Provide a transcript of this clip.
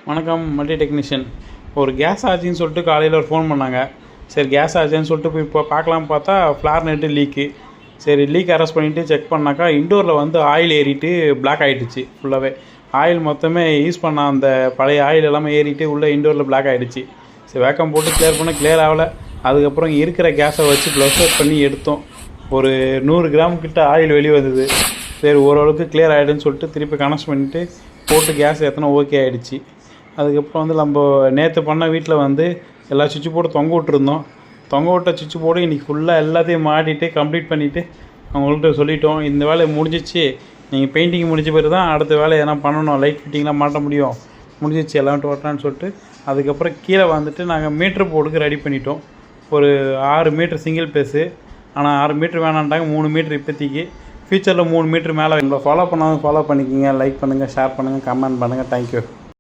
வணக்கம் multi technician. ஒரு case ஆச்சுன்னு சொல்லிட்டு காலையில் ஒரு ஃபோன் பண்ணாங்க. சரி கேஸ் ஆச்சுன்னு சொல்லிட்டு போய் இப்போ பார்க்கலாம்னு பார்த்தா ஃப்ளார் நெட்டு லீக்கு. சரி லீக் அரெஸ்ட் பண்ணிவிட்டு செக் பண்ணாக்கா இண்டோரில் வந்து ஆயில் ஏறிட்டு பிளாக் ஆகிடுச்சு. ஃபுல்லாகவே ஆயில் மொத்தமே யூஸ் பண்ண அந்த பழைய ஆயில் எல்லாமே ஏறிட்டு உள்ளே இண்டோரில் பிளாக் ஆகிடுச்சு. சரி வேக்கம் போட்டு கிளியர் பண்ண கிளியர் ஆகலை. அதுக்கப்புறம் இருக்கிற கேஸை வச்சு ப்ளஸ் அவுட் பண்ணி எடுத்தோம். ஒரு 100 கிராம் கிட்ட ஆயில் வெளியே வந்தது. சரி ஓரளவுக்கு கிளியர் ஆகிடுன்னு சொல்லிட்டு திருப்பி கனெக்ட் பண்ணிவிட்டு போட்டு கேஸ் எத்தனை ஓகே ஆகிடுச்சு. அதுக்கப்புறம் வந்து நம்ம நேற்று பண்ண வீட்டில் வந்து எல்லா சுவிட்சு போர்டு தொங்க விட்டுருந்தோம். தொங்க விட்ட சுவிட்சு போர்டு இன்றைக்கி ஃபுல்லாக எல்லாத்தையும் மாட்டிட்டு கம்ப்ளீட் பண்ணிவிட்டு அவங்கள்ட்ட சொல்லிட்டோம், இந்த வேலையை முடிஞ்சிச்சு, நீங்கள் பெயிண்டிங் முடிஞ்ச பிறகு தான் அடுத்த வேலை எதனா பண்ணணும், லைட் ஃபிட்டிங்லாம் மாட்ட முடியும், முடிஞ்சிச்சு எல்லாம் டோட்டலான்னு சொல்லிட்டு அதுக்கப்புறம் கீழே வந்துட்டு நாங்கள் மீட்ரு போர்டுக்கு ரெடி பண்ணிட்டோம். ஒரு 6 மீட்ரு சிங்கிள் பேஸு. ஆனால் 6 மீட்ரு வேணான்ட்டாங்க, 3 மீட்ரு இப்போதைக்கு. ஃபியூச்சரில் 3 மீட்ரு மேலே. உங்களை ஃபாலோ பண்ணாமல் ஃபாலோ பண்ணிக்கிங்க, லைக் பண்ணுங்கள், ஷேர் பண்ணுங்கள், கமெண்ட் பண்ணுங்கள். தேங்க்யூ.